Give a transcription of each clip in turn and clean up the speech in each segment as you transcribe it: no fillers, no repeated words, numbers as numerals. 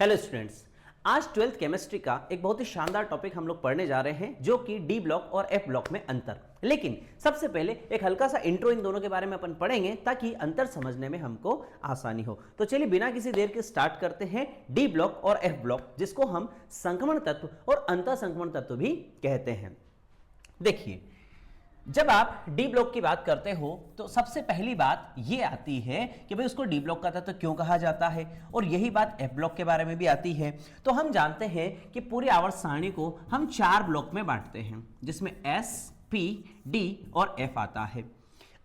Hello students, आज 12th chemistry का एक बहुत ही शानदार टॉपिक हम लोग पढ़ने जा रहे हैं जो कि डी ब्लॉक और एफ ब्लॉक में अंतर। लेकिन सबसे पहले एक हल्का सा इंट्रो इन दोनों के बारे में अपन पढ़ेंगे ताकि अंतर समझने में हमको आसानी हो। तो चलिए बिना किसी देर के स्टार्ट करते हैं डी ब्लॉक और एफ ब्लॉक, जिसको हम संक्रमण तत्व और अंतर संक्रमण तत्व भी कहते हैं। देखिए, जब आप डी ब्लॉक की बात करते हो तो सबसे पहली बात यह आती है कि भाई उसको डी ब्लॉक का तत्व क्यों कहा जाता है, और यही बात एफ ब्लॉक के बारे में भी आती है। तो हम जानते हैं कि पूरी आवर्त सारणी को हम 4 ब्लॉक में बांटते हैं, जिसमें एस, पी, डी और एफ आता है।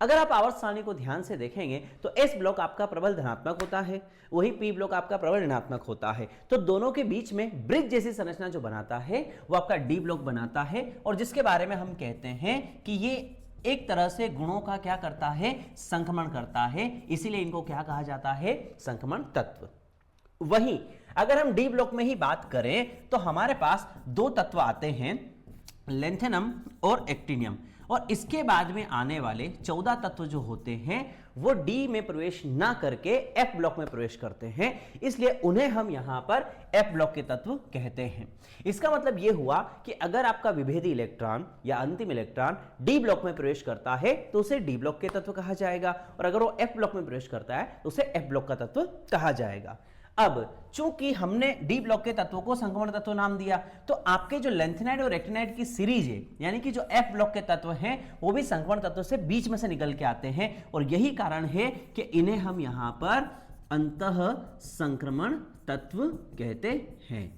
अगर आप आवर्त सारणी को ध्यान से देखेंगे तो एस ब्लॉक आपका प्रबल धनात्मक होता है, वही पी ब्लॉक आपका प्रबल ऋणात्मक होता है। तो दोनों के बीच में ब्रिज जैसी संरचना जो बनाता है वो आपका डी ब्लॉक बनाता है, और जिसके बारे में हम कहते हैं कि ये एक तरह से गुणों का क्या करता है, संक्रमण करता है। इसीलिए इनको क्या कहा जाता है, संक्रमण तत्व। वहीं अगर हम डी ब्लॉक में ही बात करें तो हमारे पास 2 तत्व आते हैं, लेंथेनम और एक्टिनियम, और इसके बाद में आने वाले 14 तत्व जो होते हैं वो डी में प्रवेश ना करके एफ ब्लॉक में प्रवेश करते हैं, इसलिए उन्हें हम यहां पर एफ ब्लॉक के तत्व कहते हैं। इसका मतलब यह हुआ कि अगर आपका विभेदी इलेक्ट्रॉन या अंतिम इलेक्ट्रॉन डी ब्लॉक में प्रवेश करता है तो उसे डी ब्लॉक के तत्व कहा जाएगा, और अगर वो एफ ब्लॉक में प्रवेश करता है तो उसे एफ ब्लॉक का तत्व कहा जाएगा। अब चूंकि हमने डी ब्लॉक के तत्वों को संक्रमण तत्व नाम दिया, तो आपके जो लेंथेनाइड और एक्टिनाइड की सीरीज है, यानी कि जो एफ ब्लॉक के तत्व हैं वो भी संक्रमण तत्व से बीच में से निकल के आते हैं, और यही कारण है कि इन्हें हम यहां पर अंतः संक्रमण तत्व कहते हैं।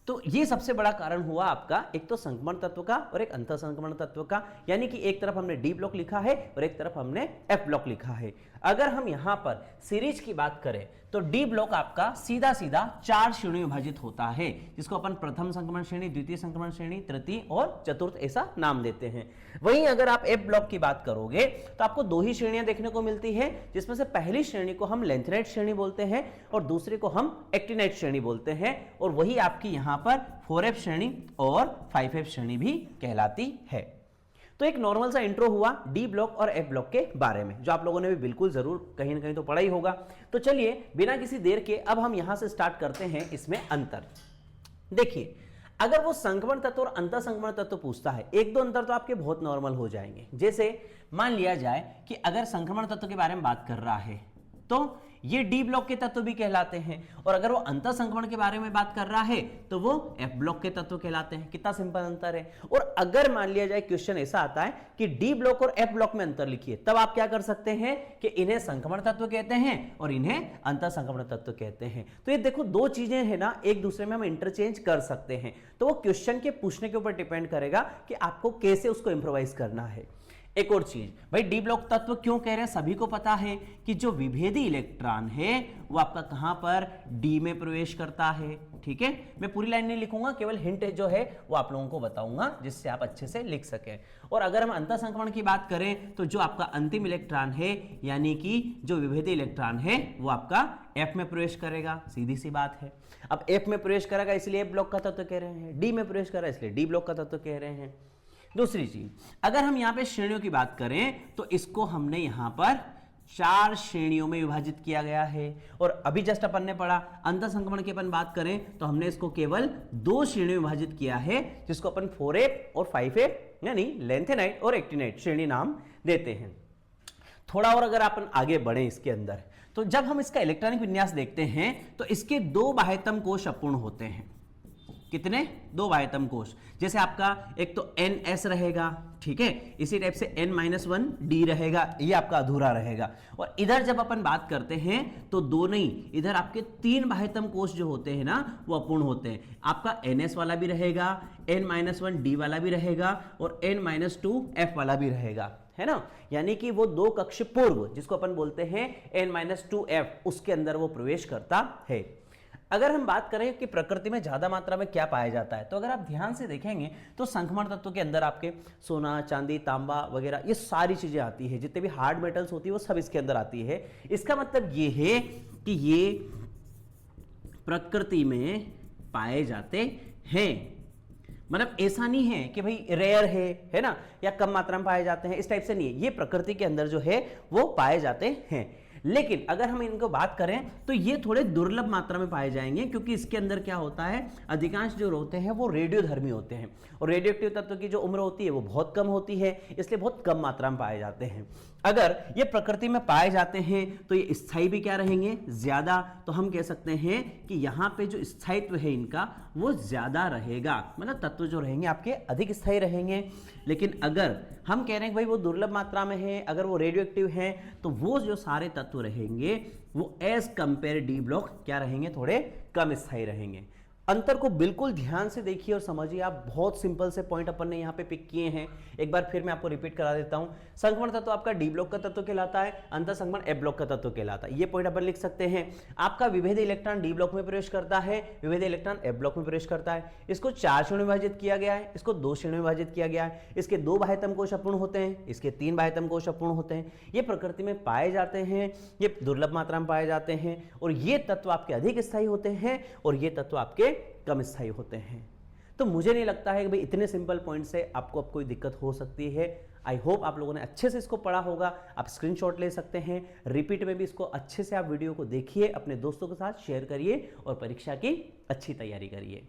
तो ये सबसे बड़ा कारण हुआ आपका एक तो संक्रमण तत्व का और एक अंतर संक्रमण तत्व का, यानी कि एक तरफ हमने डी ब्लॉक लिखा है और एक तरफ हमने एफ ब्लॉक लिखा है। अगर हम यहां पर सीरीज की बात करें तो डी ब्लॉक आपका सीधा सीधा 4 श्रेणियों में विभाजित होता है, जिसको अपन प्रथम संक्रमण श्रेणी, द्वितीय संक्रमण श्रेणी, तृतीय और चतुर्थ ऐसा नाम देते हैं। वहीं अगर आप एफ ब्लॉक की बात करोगे तो आपको 2 ही श्रेणियां देखने को मिलती है, जिसमें से पहली श्रेणी को हम लेंथेनाइड श्रेणी बोलते हैं और दूसरे को हम एक्टिनाइड श्रेणी बोलते हैं, और वही आपकी यहां पर 4F श्रेणी और 5F श्रेणी भी कहलाती है। तो एक नॉर्मल सा इंट्रो हुआ डी ब्लॉक और एफ ब्लॉक के बारे में, जो आप लोगों ने भी बिल्कुल जरूर कहीं ना कहीं तो पढ़ा ही होगा। तो चलिए बिना किसी देर के अब हम यहां से स्टार्ट करते हैं इसमें अंतर। देखिए, अगर वो संक्रमण तत्व और अंतर संक्रमण तत्व पूछता है, 1-2 अंतर तो आपके बहुत नॉर्मल हो जाएंगे। जैसे मान लिया जाए कि अगर संक्रमण तत्व के बारे में बात कर रहा है तो ये डी ब्लॉक के तत्व भी कहलाते हैं, और अगर वो अंतर संक्रमण के बारे में बात कर रहा है तो वो एफ ब्लॉक के तत्व कहलाते हैं। कितना सिंपल अंतर है। और अगर मान लिया जाए क्वेश्चन ऐसा आता है कि डी ब्लॉक और एफ ब्लॉक में अंतर लिखिए, तब आप क्या कर सकते हैं कि इन्हें संक्रमण तत्व कहते हैं और इन्हें अंतर संक्रमण तत्व कहते हैं। तो ये देखो 2 चीजें हैं ना, एक दूसरे में हम इंटरचेंज कर सकते हैं। तो वो क्वेश्चन के पूछने के ऊपर डिपेंड करेगा कि आपको कैसे उसको इंप्रोवाइज करना है। एक और चीज, भाई डी ब्लॉक तत्व क्यों कह रहे हैं, सभी को पता है कि जो विभेदी इलेक्ट्रॉन है वो आपका कहां पर, डी में प्रवेश करता है। ठीक है, मैं पूरी लाइन नहीं लिखूंगा, केवल हिंट जो है वो आप लोगों को बताऊंगा जिससे आप अच्छे से लिख सकें। और अगर हम अंतर संक्रमण की बात करें तो जो आपका अंतिम इलेक्ट्रॉन है, यानी कि जो विभेदी इलेक्ट्रॉन है, वो आपका एफ में प्रवेश करेगा, सीधी सी बात है। अब एफ में प्रवेश करेगा इसलिए एफ ब्लॉक का तत्व कह रहे हैं, डी में प्रवेश कर रहा है इसलिए डी ब्लॉक का तत्व कह रहे हैं। दूसरी चीज, अगर हम यहां पे श्रेणियों की बात करें तो इसको हमने यहां पर 4 श्रेणियों में विभाजित किया गया है, और अभी जस्ट अपन ने पढ़ा अंतर संक्रमण की अपन बात करें तो हमने इसको केवल 2 श्रेणियों में विभाजित किया है, जिसको अपन 4F और 5F यानी लेंथेनाइड और एक्टिनाइड श्रेणी नाम देते हैं। थोड़ा और अगर अपन आगे बढ़े इसके अंदर, तो जब हम इसका इलेक्ट्रॉनिक विन्यास देखते हैं तो इसके 2 बाह्यतम कोश अपूर्ण होते हैं। कितने? 2 बाह्यतम कोश। जैसे आपका एक तो NS रहेगा, ठीक है, इसी टाइप से N-1D रहेगा, ये आपका अधूरा रहेगा। और इधर जब अपन बात करते हैं तो 2 नहीं, इधर आपके 3 बाह्यतम कोश जो होते हैं ना वो अपूर्ण होते हैं। आपका NS वाला भी रहेगा, N-1D वाला भी रहेगा और N-2F वाला भी रहेगा, है ना। यानी कि वो 2 कक्ष पूर्व, जिसको अपन बोलते हैं N-2F, उसके अंदर वो प्रवेश करता है। अगर हम बात करें कि प्रकृति में ज्यादा मात्रा में क्या पाया जाता है, तो अगर आप ध्यान से देखेंगे तो संक्रमण तत्व के अंदर आपके सोना, चांदी, तांबा वगैरह ये सारी चीजें आती है, जितने भी हार्ड मेटल्स होती है वो सब इसके अंदर आती है। इसका मतलब ये है कि ये प्रकृति में पाए जाते हैं। मतलब ऐसा नहीं है कि भाई रेयर है ना, या कम मात्रा में पाए जाते हैं, इस टाइप से नहीं है। ये प्रकृति के अंदर जो है वो पाए जाते हैं। लेकिन अगर हम इनको बात करें तो ये थोड़े दुर्लभ मात्रा में पाए जाएंगे, क्योंकि इसके अंदर क्या होता है, अधिकांश जो होते हैं वो रेडियोधर्मी होते हैं और रेडियो एक्टिव तत्व की जो उम्र होती है वो बहुत कम होती है, इसलिए बहुत कम मात्रा में पाए जाते हैं। अगर ये प्रकृति में पाए जाते हैं तो ये स्थायी भी क्या रहेंगे, ज्यादा। तो हम कह सकते हैं कि यहां पे जो स्थायित्व है इनका वो ज्यादा रहेगा, मतलब तत्व जो रहेंगे आपके अधिक स्थायी रहेंगे। लेकिन अगर हम कह रहे हैं भाई वो दुर्लभ मात्रा में है, अगर वो रेडियो एक्टिव है, तो वो जो सारे तत्व रहेंगे वो एज कंपेयर डी ब्लॉक क्या रहेंगे, थोड़े कम स्थायी रहेंगे। अंतर को बिल्कुल ध्यान से देखिए और समझिए आप, बहुत सिंपल से पॉइंट अपन ने यहाँ पे पिक किए हैं। एक बार फिर मैं आपको रिपीट करा देता हूँ। संक्रमण तत्व आपका डी ब्लॉक का तत्व कहलाता है, अंतर संक्रमण एफ ब्लॉक का तत्व कहलाता है। ये पॉइंट अपन लिख सकते हैं। आपका विभेदी इलेक्ट्रॉन डी ब्लॉक में प्रवेश करता है, विभेदी इलेक्ट्रॉन एफ ब्लॉक में प्रवेश करता है। इसको 4 श्रेणियों में विभाजित किया गया है, इसको 2 श्रेणियों में विभाजित किया गया है। इसके 2 बाह्यतम कोश अपूर्ण होते हैं, इसके 3 बाह्यतम कोश अपूर्ण होते हैं। ये प्रकृति में पाए जाते हैं, ये दुर्लभ मात्रा में पाए जाते हैं, और ये तत्व आपके अधिक स्थायी होते हैं और ये तत्व आपके कम स्थायी होते हैं। तो मुझे नहीं लगता है कि भाई इतने सिंपल पॉइंट से आपको अब कोई दिक्कत हो सकती है। आई होप आप लोगों ने अच्छे से इसको पढ़ा होगा। आप स्क्रीनशॉट ले सकते हैं, रिपीट में भी इसको अच्छे से आप वीडियो को देखिए, अपने दोस्तों के साथ शेयर करिए और परीक्षा की अच्छी तैयारी करिए।